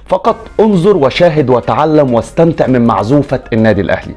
فقط انظر وشاهد وتعلم واستمتع من معزوفة النادي الاهلي.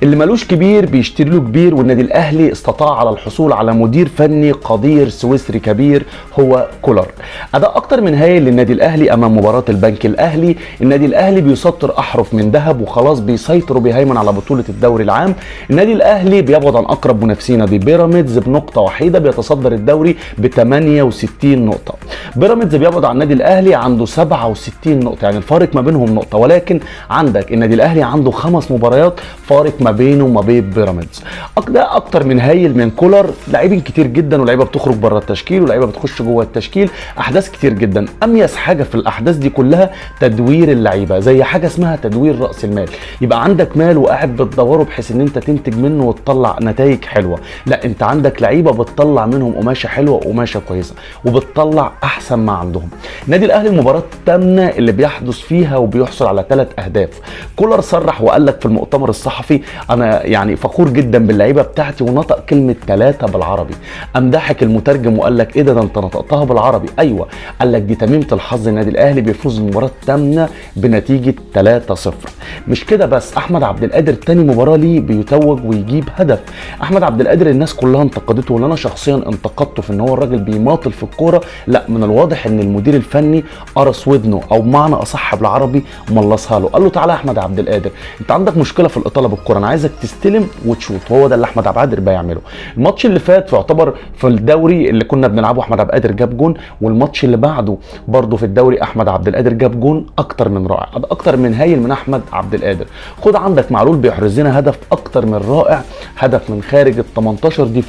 اللي ملوش كبير بيشتري له كبير، والنادي الاهلي استطاع على الحصول على مدير فني قدير سويسري كبير هو كولر. اداء اكتر من هايل للنادي الاهلي امام مباراة البنك الاهلي. النادي الاهلي بيسطر احرف من ذهب وخلاص بيسيطر وبيهيمن على بطولة الدوري العام. النادي الاهلي بيبعد عن اقرب منافسينه دي بيراميدز بنقطة وحيدة، بيتصدر الدوري ب 68 نقطة. بيراميدز بيبعد عن النادي الاهلي عنده 67 نقطة، يعني الفارق ما بينهم نقطة، ولكن عندك النادي الاهلي عنده 5 مباريات فارق ما بينه وما بين بيراميدز. ده اكتر من هايل من كولر. لاعبين كتير جدا ولاعيبه بتخرج بره التشكيل ولاعيبه بتخش جوه التشكيل، احداث كتير جدا. اميز حاجه في الاحداث دي كلها تدوير اللعيبه، زي حاجه اسمها تدوير راس المال. يبقى عندك مال وقاعد بتدوره بحيث ان انت تنتج منه وتطلع نتائج حلوه، لا انت عندك لعيبه بتطلع منهم قماشه حلوه وقماشه كويسه وبتطلع احسن ما عندهم. النادي الاهلي المباراه الثامنه اللي بيحدث فيها وبيحصل على 3 اهداف. كولر صرح وقال لك في المؤتمر الصحفي انا يعني فخور جدا باللعيبه بتاعتي، ونطق كلمه 3 بالعربي. قام ضحك المترجم وقال لك ايه ده انت نطقتها بالعربي؟ ايوه، قال لك دي تميمه الحظ، النادي الاهلي بيفوز المباراه الثامنه بنتيجه 3-0. مش كده بس، احمد عبد القادر تاني مباراه ليه بيتوج ويجيب هدف. احمد عبد القادر الناس كلها انتقدته، وانا شخصيا انتقدته في ان هو الراجل بيماطل في الكوره. لا، من الواضح ان المدير الفني قرص ودنه، او بمعنى اصح بالعربي ملصها له. قال له تعالى يا احمد عبد القادر، انت عندك مشكله في الاطاله بالكوره، انا عايزك تستلم وتشوط. وهو ده اللي احمد عبد القادر بيعمله. الماتش اللي فات يعتبر في الدوري اللي كنا بنلعبه احمد عبد القادر جاب جون، والماتش اللي بعده برضه في الدوري احمد عبد القادر جاب جون اكتر من رائع، اكتر من هايل من احمد عبد القادر. خد عندك معلول بيحرز لنا هدف اكتر من رائع، هدف من خارج ال 18. دي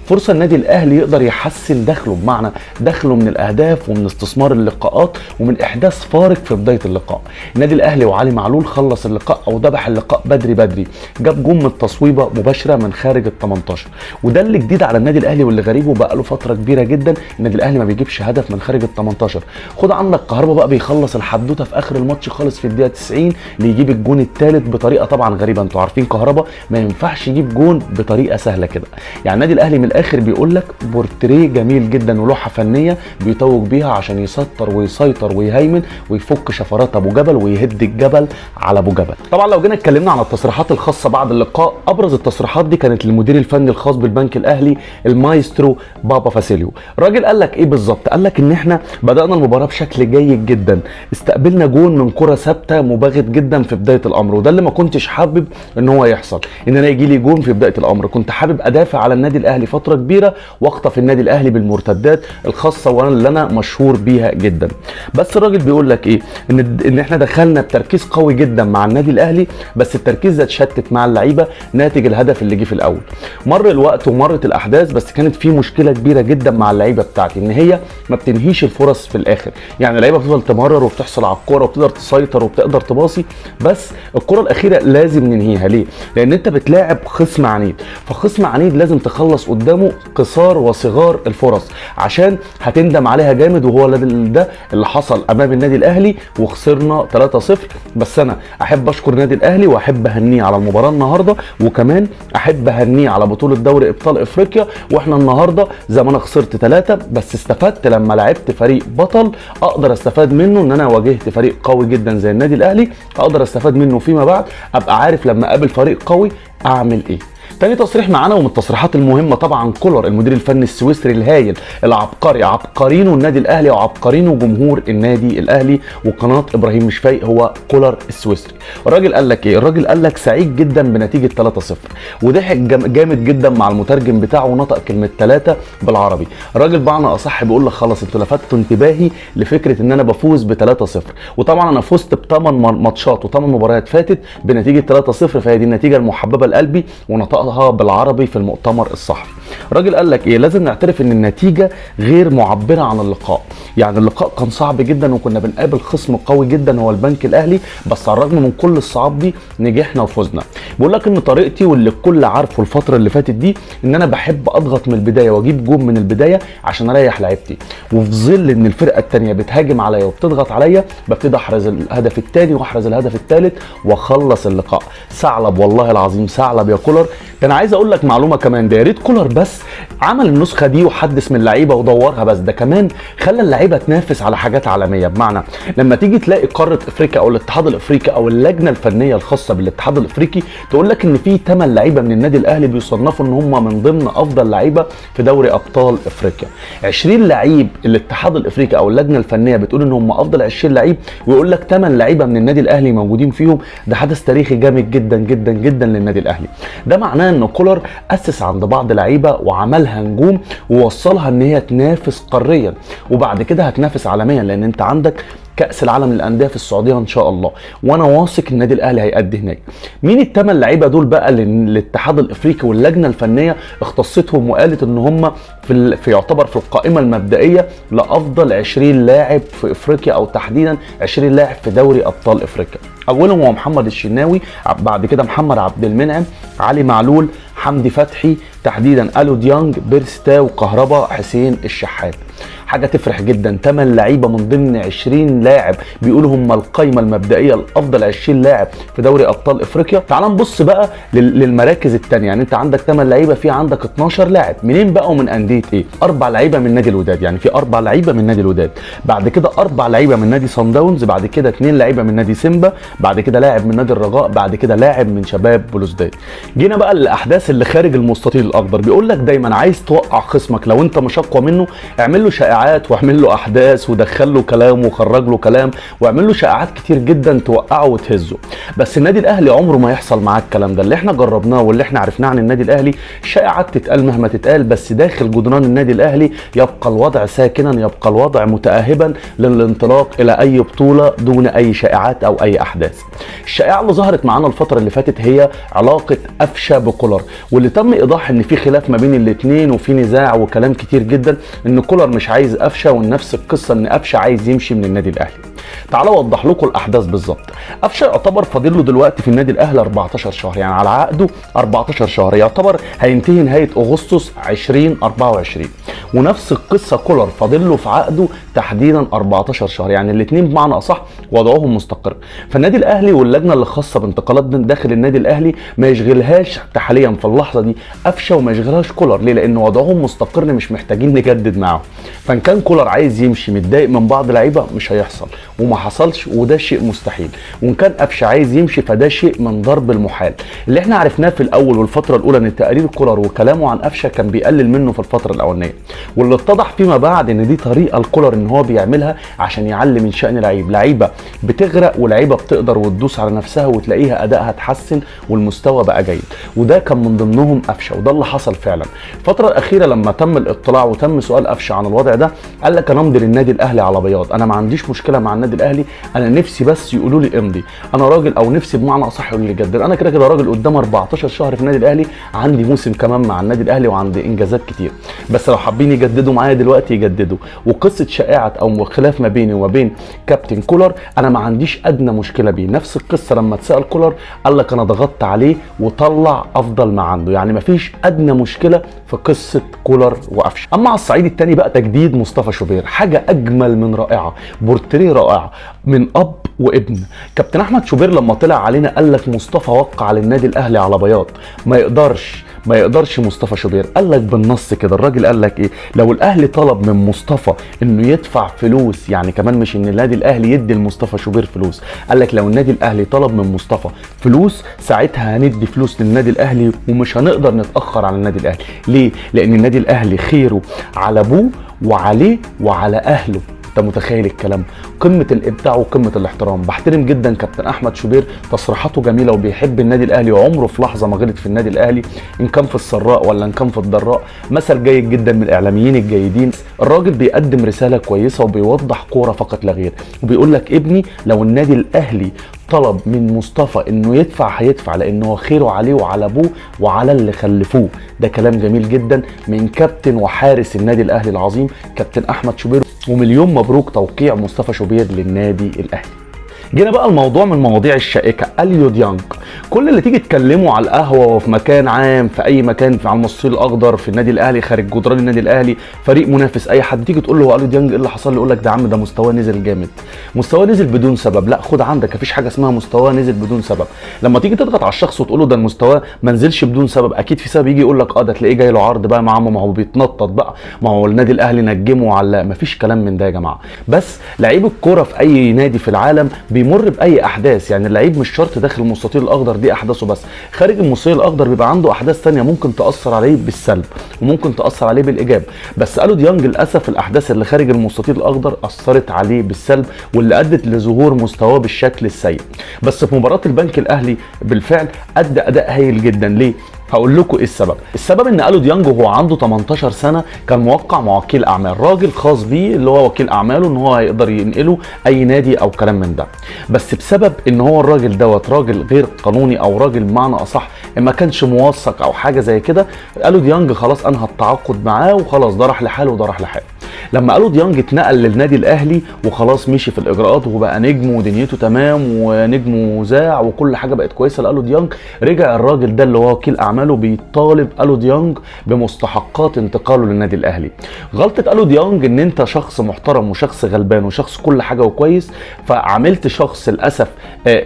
فرصه النادي الاهلي يقدر يحسن دخله، بمعنى دخله من الاهداف ومن استثمار اللقاءات ومن احداث فارق في بدايه اللقاء. النادي الاهلي وعلي معلول خلص اللقاء او ذبح اللقاء بدري، جاب جون من التصويبه مباشره من خارج ال 18. وده اللي جديد على النادي الاهلي واللي غريب وبقى له فتره كبيره جدا، النادي الاهلي ما بيجيبش هدف من خارج ال 18. خد عندك كهربا بقى بيخلص الحدوته في اخر الماتش خالص في الدقيقه 90 ليجيب الجون الثالث بطريقه طبعا غريبه. انتوا عارفين كهربا ما ينفعش يجيب جون بطريقه سهله كده. يعني النادي الاهلي من الاخر بيقول لك بورتريه جميل جدا ولوحه فنيه بيتوج بيها عشان يسطر ويسيطر ويهيمن ويفك شفرات ابو جبل ويهد الجبل على ابو جبل. طبعا لو جينا اتكلمنا عن التصريحات الخاصه بعد اللقاء، ابرز التصريحات دي كانت للمدير الفني الخاص بالبنك الاهلي المايسترو بابا فاسيليو. الراجل قال لك ايه بالظبط؟ قال لك ان احنا بدانا المباراه بشكل جيد جدا، استقبلنا جون من كره ثابته مباغت جدا في بدايه الامر، وده اللي ما كنتش حابب ان هو يحصل، ان انا يجي لي جون في بدايه الامر. كنت حابب ادافع على النادي الاهلي فتره كبيره واخطف النادي الاهلي بالمرتدات الخاصه وانا اللي انا مشهور بيها جدا. بس الراجل بيقول لك ايه؟ ان احنا دخلنا بتركيز قوي جدا مع النادي الاهلي، بس التركيز ده اتشتت مع اللعيبه ناتج الهدف اللي جه في الاول. مر الوقت ومرت الاحداث، بس كانت في مشكله كبيره جدا مع اللعيبه بتاعتي، ان هي ما بتنهيش الفرص في الاخر. يعني اللعيبه بتفضل تمرر وبتحصل على الكوره وبتقدر تسيطر وبتقدر تباصي، بس الكوره الاخيره لازم ننهيها. ليه؟ لان انت بتلاعب خصم عنيد، فخصم عنيد لازم تخلص قدامه قصار وصغار الفرص عشان هتندم عليها جامد. وهو ده اللي حصل امام النادي الاهلي وخسرنا 3-0. بس انا احب اشكر النادي الاهلي واحب اهنيه على المباراه النهارده، وكمان احب اهنيه على بطوله دوري ابطال افريقيا. واحنا النهارده زي ما انا خسرت 3 بس استفدت لما لعبت فريق بطل اقدر استفاد منه، ان انا واجهت فريق قوي جدا زي النادي الاهلي اقدر استفاد منه فيما بعد، ابقى عارف لما اقابل فريق قوي اعمل ايه. تاني تصريح معانا ومن التصريحات المهمه طبعا كولر المدير الفني السويسري الهايل العبقري، عبقرينه النادي الاهلي وعبقرينه جمهور النادي الاهلي وقناه ابراهيم مشفاي هو كولر السويسري. الراجل قال لك ايه؟ الراجل قال لك سعيد جدا بنتيجه 3-0 وضحك جامد جدا مع المترجم بتاعه ونطق كلمه 3 بالعربي. الراجل بمعنى اصح بيقول لك خلاص انتوا لفتوا انتباهي لفكره ان انا بفوز ب 3-0، وطبعا انا فزت ب8 ماتشات و8 مباريات فاتت بنتيجه 3-0، فهي دي النتيجه المحببه لقلبي ونطقها بالعربي في المؤتمر الصحفي. الراجل قال لك ايه؟ لازم نعترف ان النتيجه غير معبره عن اللقاء. يعني اللقاء كان صعب جدا وكنا بنقابل خصم قوي جدا هو البنك الاهلي، بس على الرغم من كل الصعاب دي نجحنا وفزنا. بيقول لك ان طريقتي واللي الكل عارفه الفتره اللي فاتت دي ان انا بحب اضغط من البدايه واجيب جون من البدايه عشان اريح لعيبتي، وفي ظل ان الفرقه الثانيه بتهاجم عليا وبتضغط عليا ببتدي احرز الهدف الثاني واحرز الهدف الثالث واخلص اللقاء. ثعلب والله العظيم ثعلب يا كولر. ده انا عايز اقول لك معلومه كمان، ده يا ريت كولر بس عمل النسخه دي وحدث من اللعيبه ودورها، بس ده كمان خلى اللعيبه تنافس على حاجات عالميه. بمعنى لما تيجي تلاقي قاره افريقيا او الاتحاد الافريقي او اللجنه الفنيه الخاصه بالاتحاد الافريقي تقول لك ان في 8 لعيبه من النادي الاهلي بيصنفوا ان هم من ضمن افضل لعيبه في دوري ابطال افريقيا. 20 لعيب الاتحاد الافريقي او اللجنه الفنيه بتقول ان هم افضل 20 لعيب، ويقول لك 8 لعيبه من النادي الاهلي موجودين فيهم. ده حدث تاريخي جامد جدا جدا جدا للنادي الاهلي. ده معناه ان كولر اسس عند بعض لعيبه وعملها نجوم ووصلها ان هي تنافس قاريا، وبعد كده هتنافس عالميا، لان انت عندك كأس العالم للأندية في السعودية إن شاء الله، وأنا واثق النادي الأهلي هيأدي هناك. مين ال8 لعيبة دول بقى اللي الاتحاد الإفريقي واللجنة الفنية اختصتهم وقالت إن هم في يعتبر في القائمة المبدئية لأفضل 20 لاعب في إفريقيا، أو تحديدا 20 لاعب في دوري أبطال إفريقيا. أولهم هو محمد الشناوي، بعد كده محمد عبد المنعم، علي معلول، حمدي فتحي، تحديدا الو ديانج، بيرستاو، كهربا، حسين الشحات. حاجه تفرح جدا، 8 لعيبه من ضمن 20 لاعب بيقولوا هم القايمه المبدئيه لافضل 20 لاعب في دوري ابطال افريقيا. تعال نبص بقى للمراكز الثانيه. يعني انت عندك 8 لعيبه، في عندك 12 لاعب منين بقى ومن انديه ايه؟ 4 لعيبه من نادي الوداد، يعني في 4 لعيبه من نادي الوداد، بعد كده 4 لعيبه من نادي صن داونز، بعد كده 2 لعيبه من نادي سيمبا، بعد كده لاعب من نادي الرجاء، بعد كده لاعب من شباب بلوزداد. جينا بقى للاحداث اللي خارج المستطيل الاخضر. بيقول لك دايما عايز توقع خصمك لو انت مش اقوى منه، اعمل له شائعات واعمل له احداث ودخل له كلام وخرج له كلام واعمل له شائعات كتير جدا توقعه وتهزه. بس النادي الاهلي عمره ما يحصل معاه الكلام ده. اللي احنا جربناه واللي احنا عرفناه عن النادي الاهلي، شائعات تتقال مهما تتقال، بس داخل جدران النادي الاهلي يبقى الوضع ساكنا، يبقى الوضع متاهبا للانطلاق الى اي بطوله دون اي شائعات او اي احداث. الشائعه اللي ظهرت معانا الفتره اللي فاتت هي علاقه قفشه بكولر، واللي تم ايضاح ان في خلاف ما بين الاثنين وفي نزاع وكلام كتير جدا ان كولر مش عايز قفشه، ونفس القصه ان قفشه عايز يمشي من النادي الاهلي. تعالوا اوضح لكم الاحداث بالظبط. قفشه يعتبر فاضل له دلوقتي في النادي الاهلي 14 شهر، يعني على عقده 14 شهر، يعتبر هينتهي نهايه اغسطس 2024. ونفس القصه كولر فاضل له في عقده تحديدا 14 شهر، يعني الاثنين بمعنى اصح وضعهم مستقر. فالنادي الاهلي واللجنه اللي خاصه بانتقالات داخل النادي الاهلي ما يشغلهاش حاليا في اللحظه دي قفشه، وما يشغلهاش كولر. ليه؟ لان وضعهم مستقر، مش محتاجين نجدد معاهم. فان كان كولر عايز يمشي متضايق من بعض لعيبه مش هيحصل وما حصلش، وده شيء مستحيل. وان كان قفشه عايز يمشي فده شيء من ضرب المحال. اللي احنا عرفناه في الاول والفتره الاولى ان تقارير كولر وكلامه عن قفشه كان بيقلل منه في الفتره الاولانيه، واللي اتضح فيما بعد ان دي طريقه الكولر ان هو بيعملها عشان يعلي من شأن لعيبه بتغرق ولعيبه بتقدر وتدوس على نفسها وتلاقيها ادائها اتحسن والمستوى بقى جيد، وده كان من ضمنهم قفشه، وده اللي حصل فعلا. الفتره الاخيره لما تم الاطلاع وتم سؤال قفشه عن الوضع ده، قال لك انا امضي للنادي الاهلي على بياض، انا ما عنديش مشكله مع النادي الاهلي، انا نفسي بس يقولوا لي امضي، انا راجل، او نفسي بمعنى اصح يقولوا لي جدد، انا كده كده راجل قدام 14 شهر في النادي الاهلي، عندي موسم كمان مع النادي الاهلي وعندي انجازات كتير، بس لو حابين يجددوا معايا دلوقتي يجددوا. وقصه شائعه او خلاف ما بيني وما بين كابتن كولر انا ما عنديش ادنى مشكله بيه. نفس القصه لما اتسال كولر قال لك انا ضغطت عليه وطلع افضل ما عنده، يعني ما فيش ادنى مشكله في قصه كولر وقفشه. اما على الصعيد الثاني بقى تجديد مصطفى شوبير، حاجه اجمل من رائعه، بورتريه رائع من اب وابن. كابتن احمد شوبير لما طلع علينا قال لك مصطفى وقع للنادي الاهلي على بياض، ما يقدرش مصطفى شوبير. قال لك بالنص كده، الراجل قال لك ايه؟ لو الاهلي طلب من مصطفى انه يدفع فلوس، يعني كمان مش ان النادي الاهلي يدي لمصطفى شوبير فلوس، قال لك لو النادي الاهلي طلب من مصطفى فلوس ساعتها هندي فلوس للنادي الاهلي ومش هنقدر نتاخر على النادي الاهلي. ليه؟ لان النادي الاهلي خيره على ابوه وعليه وعلى اهله. انت متخيل الكلام؟ قمه الابداع وقمه الاحترام. بحترم جدا كابتن احمد شوبير، تصريحاته جميله وبيحب النادي الاهلي، وعمره في لحظه ما غلط في النادي الاهلي ان كان في السراء ولا ان كان في الضراء. مثل جيد جدا من الاعلاميين الجيدين. الراجل بيقدم رساله كويسه وبيوضح كوره فقط لا غير، وبيقول لك ابني لو النادي الاهلي طلب من مصطفى انه يدفع هيدفع، لانه هو خيره عليه وعلى ابوه وعلى اللي خلفوه. ده كلام جميل جدا من كابتن وحارس النادي الاهلي العظيم كابتن احمد شوبير، ومليون مبروك توقيع مصطفى شوبير للنادي الاهلي. جينا بقى الموضوع من المواضيع الشائكه، اليو ديانج. كل اللي تيجي تكلمه على القهوه وفي مكان عام، في اي مكان، على المستطيل الاخضر، في النادي الاهلي، خارج جدران النادي الاهلي، فريق منافس، اي حد تيجي تقول له هو اليو ديانج ايه اللي حصل له، يقول لك ده عم ده مستواه نزل جامد. مستواه نزل بدون سبب؟ لا، خد عندك، مفيش حاجه اسمها مستواه نزل بدون سبب. لما تيجي تضغط على الشخص وتقول له ده المستوى ما نزلش بدون سبب، اكيد في سبب. يجي يقول لك ده تلاقيه جاي له عرض بقى مع عمه، ما هو بيتنطط بقى، ما هو النادي الاهلي نجمه وعلقه. مفيش كلام من ده يا جماعه. بس لعيب الكوره في اي نادي في العالم بيمر باي احداث، يعني اللعيب مش شرط داخل المستطيل الاخضر دي احداثه بس، خارج المستطيل الاخضر بيبقى عنده احداث ثانيه ممكن تاثر عليه بالسلب وممكن تاثر عليه بالايجاب. بس اليو ديانج للاسف الاحداث اللي خارج المستطيل الاخضر اثرت عليه بالسلب، واللي ادت لظهور مستواه بالشكل السيء. بس في مباراه البنك الاهلي بالفعل ادى اداء هايل جدا. ليه؟ هقول لكم ايه السبب. السبب ان اليو ديانج وهو عنده 18 سنه كان موقع مع وكيل اعمال، راجل خاص بيه اللي هو وكيل اعماله، ان هو هيقدر ينقله اي نادي او كلام من ده. بس بسبب ان هو الراجل دوت راجل غير قانوني، او راجل بمعنى اصح ما كانش موثق او حاجه زي كده، اليو ديانج خلاص انهى التعاقد معاه وخلاص، ده راح لحاله وده راح لحاله. لما اليو ديانج اتنقل للنادي الاهلي وخلاص مشي في الاجراءات وبقى نجم ودنيته تمام ونجمه ذاع وكل حاجه بقت كويسه لاليو ديانج، رجع الراجل ده اللي هو وكيل اعماله بيطالب اليو ديانج بمستحقات انتقاله للنادي الاهلي. غلطه اليو ديانج ان انت شخص محترم وشخص غلبان وشخص كل حاجه وكويس، فعملت شخص للاسف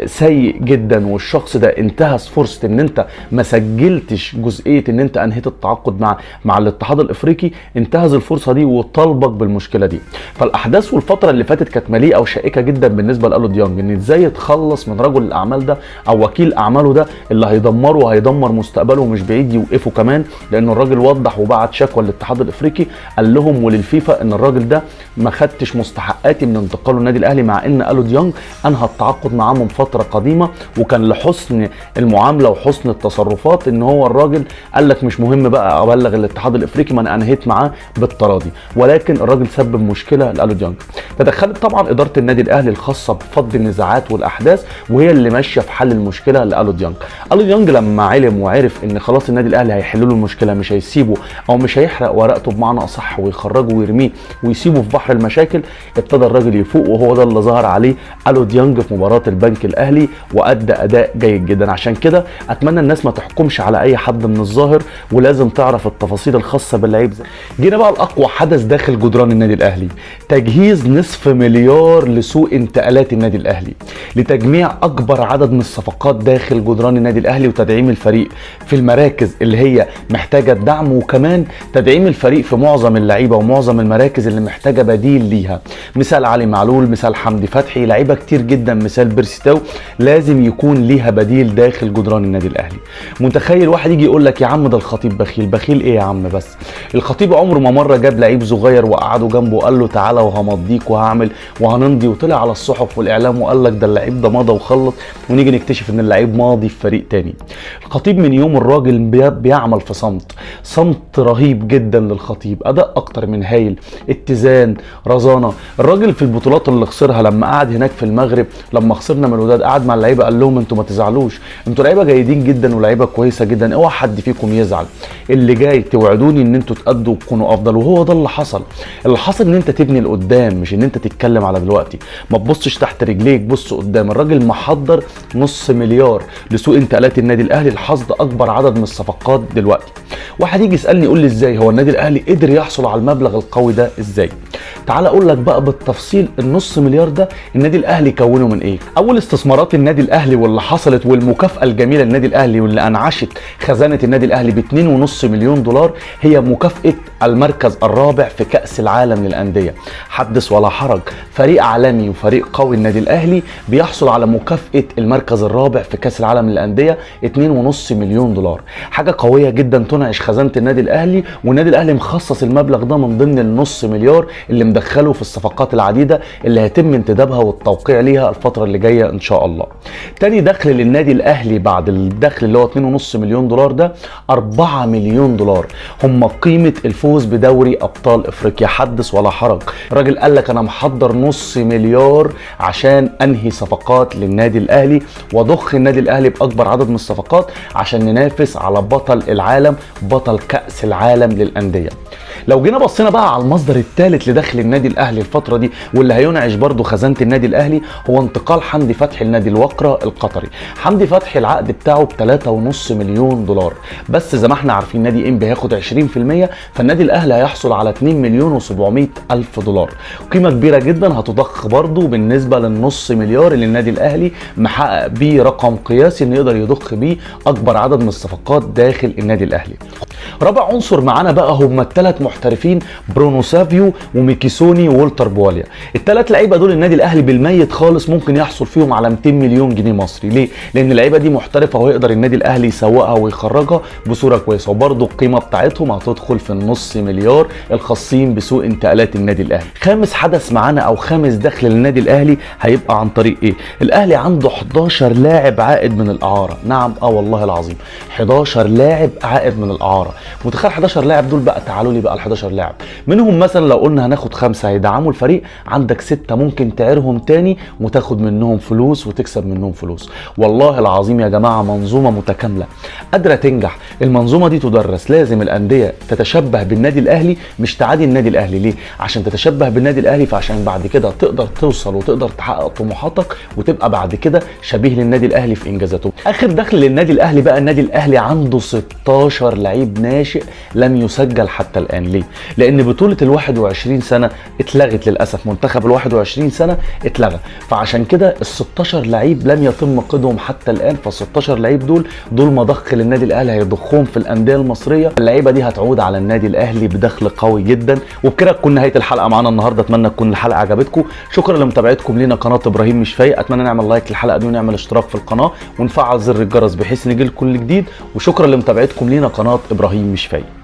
سيء جدا، والشخص ده انتهز فرصه ان انت ما سجلتش جزئيه ان انت انهيت التعاقد مع الاتحاد الافريقي، انتهز الفرصه دي وطالبك بالمشكله دي. فالاحداث والفتره اللي فاتت كانت مليئه وشائكه جدا بالنسبه لاليو ديانج، ان ازاي يتخلص من رجل الاعمال ده او وكيل اعماله ده اللي هيدمره وهيدمر مستقبله، ومش بعيد يوقفه كمان، لان الراجل وضح وبعت شكوى للاتحاد الافريقي قال لهم وللفيفا ان الراجل ده ما خدتش مستحقاتي من انتقاله النادي الاهلي، مع ان اليو ديانج انهى التعاقد معاه من فتره قديمه، وكان لحسن المعامله وحسن التصرفات ان هو الراجل قال لك مش مهم بقى ابلغ الاتحاد الافريقي، ما انا انهيت معاه بالتراضي. ولكن الراجل سبب مشكله لاليو ديانج. تدخلت طبعا اداره النادي الاهلي الخاصه بفض النزاعات والاحداث، وهي اللي ماشيه في حل المشكله لاليو ديانج. اليو ديانج لما علم وعرف ان خلاص النادي الاهلي هيحل له المشكله، مش هيسيبه او مش هيحرق ورقته بمعنى اصح ويخرجه ويرميه ويسيبه في بحر المشاكل، ابتدى الراجل يفوق، وهو ده اللي ظهر عليه اليو ديانج في مباراه البنك الاهلي وادى اداء جيد جدا. عشان كده اتمنى الناس ما تحكمش على اي حد من الظاهر، ولازم تعرف التفاصيل الخاصه باللعيب. جينا بقى لاقوى حدث داخل جدران النادي الاهلي، تجهيز نصف مليار لسوق انتقالات النادي الاهلي لتجميع اكبر عدد من الصفقات داخل جدران النادي الاهلي، وتدعيم الفريق في المراكز اللي هي محتاجه الدعم، وكمان تدعيم الفريق في معظم اللعيبه ومعظم المراكز اللي محتاجه بديل ليها، مثال علي معلول، مثال حمدي فتحي، لعيبه كتير جدا، مثال بيرسي تاو، لازم يكون ليها بديل داخل جدران النادي الاهلي. متخيل واحد يجي يقول لك يا عم ده الخطيب بخيل؟ بخيل ايه يا عم؟ بس الخطيب عمره ما مره جاب لعيب صغير وقعده جنبه وقال له تعالى وهمضيك وهعمل وهنمضي، وطلع على الصحف والاعلام وقال لك ده اللعيب ده مضى وخلص، ونيجي نكتشف ان اللعيب ماضي في فريق تاني. الخطيب من يوم الراجل بيعمل في صمت رهيب جدا للخطيب، اداء اكتر من هايل، اتزان، رزانه. الراجل في البطولات اللي خسرها لما قعد هناك في المغرب، لما خسرنا من الوداد، قعد مع اللعيبه قال لهم انتوا ما تزعلوش، انتوا لعيبه جيدين جدا ولاعيبه كويسه جدا، اوعى حد فيكم يزعل، اللي جاي توعدوني ان انتوا تأدوا وتكونوا افضل. وهو ده اللي حصل. اللي حصل ان انت تبني لقدام، مش ان انت تتكلم على دلوقتي، ما تبصش تحت رجليك، بص قدام. الراجل محضر نص مليار لسوق انتقالات النادي الاهلي لحصد اكبر عدد من الصفقات دلوقتي. واحد يجي يسالني يقول لي ازاي هو النادي الاهلي قدر يحصل على المبلغ القوي ده ازاي؟ تعال اقول لك بقى بالتفصيل النص مليار ده النادي الاهلي كونه من ايه. اول استثمارات النادي الاهلي واللي حصلت والمكافاه الجميله للنادي الاهلي واللي انعشت خزانه النادي الاهلي ب 2.5 مليون دولار هي مكافاه المركز الرابع في كاس العالم للانديه. حدث ولا حرج، فريق عالمي وفريق قوي النادي الاهلي بيحصل على مكافاه المركز الرابع في كاس العالم للانديه 2.5 مليون دولار. حاجه قويه جدا تنعش خزانه النادي الاهلي، والنادي الاهلي مخصص المبلغ ده من ضمن النص مليار اللي مدخله في الصفقات العديده اللي هيتم انتدابها والتوقيع ليها الفتره اللي جايه ان شاء الله. تاني دخل للنادي الاهلي بعد الدخل اللي هو 2.5 مليون دولار ده 4 مليون دولار، هم قيمه الفوز بدوري ابطال افريقيا. حدث ولا حرج، الراجل قال لك انا محضر نص مليار عشان انهي صفقات للنادي الاهلي واضخ النادي الاهلي باكبر عدد من الصفقات عشان ننافس على بطل العالم، بطل كاس العالم للانديه. لو جينا بصينا بقى على المصدر الثالث دخل النادي الاهلي الفتره دي واللي هينعش برضه خزانه النادي الاهلي هو انتقال حمدي فتحي لنادي الوقرة القطري. حمدي فتحي العقد بتاعه ب 3.5 مليون دولار، بس زي ما احنا عارفين نادي انبي هياخد 20%، فالنادي الاهلي هيحصل على 2 مليون و700 الف دولار، قيمه كبيره جدا هتضخ برضه بالنسبه للنص مليار اللي النادي الاهلي محقق بيه رقم قياسي انه يقدر يضخ بيه اكبر عدد من الصفقات داخل النادي الاهلي. رابع عنصر معانا بقى هم الثلاث محترفين برونو سافيو وميكيسوني وولتر بواليا. الثلاث لعيبه دول النادي الاهلي بالميت خالص ممكن يحصل فيهم على 200 مليون جنيه مصري. ليه؟ لان اللعيبه دي محترفه ويقدر النادي الاهلي يسوقها ويخرجها بصوره كويسه، وبرده القيمه بتاعتهم هتدخل في النص مليار الخاصين بسوق انتقالات النادي الاهلي. خامس حدث معانا او خامس دخل للنادي الاهلي هيبقى عن طريق ايه؟ الاهلي عنده 11 لاعب عائد من الاعاره. نعم والله العظيم 11 لاعب عائد من الاعاره. متخيل 11 لاعب دول بقى؟ تعالوا لي بقى ال 11 لاعب منهم مثلا لو قلنا هناخد 5 هيدعموا الفريق، عندك 6 ممكن تعيرهم تاني وتاخد منهم فلوس وتكسب منهم فلوس. والله العظيم يا جماعه منظومه متكامله قادره تنجح. المنظومه دي تدرس، لازم الانديه تتشبه بالنادي الاهلي مش تعادي النادي الاهلي. ليه؟ عشان تتشبه بالنادي الاهلي، فعشان بعد كده تقدر توصل وتقدر تحقق طموحاتك وتبقى بعد كده شبيه للنادي الاهلي في انجازاته. اخر دخل للنادي الاهلي بقى، النادي الاهلي عنده 16 لعيب ناشئ لم يسجل حتى الان. ليه؟ لان بطوله ال 21 سنه اتلغت للاسف، منتخب ال 21 سنه اتلغى، فعشان كده ال 16 لعيب لم يتم قيدهم حتى الان. فال 16 لعيب دول مضخ للنادي الاهلي هيضخهم في الانديه المصريه. اللعيبه دي هتعود على النادي الاهلي بدخل قوي جدا. وبكده تكون نهايه الحلقه معانا النهارده. اتمنى تكون الحلقه عجبتكم. شكرا لمتابعتكم لينا قناه ابراهيم مش فايق. اتمنى نعمل لايك للحلقه دي ونعمل اشتراك في القناه ونفعل زر الجرس بحيث نجيلكم كل جديد. وشكرا لمتابعتكم لينا قناه ابراهيم مش فايق.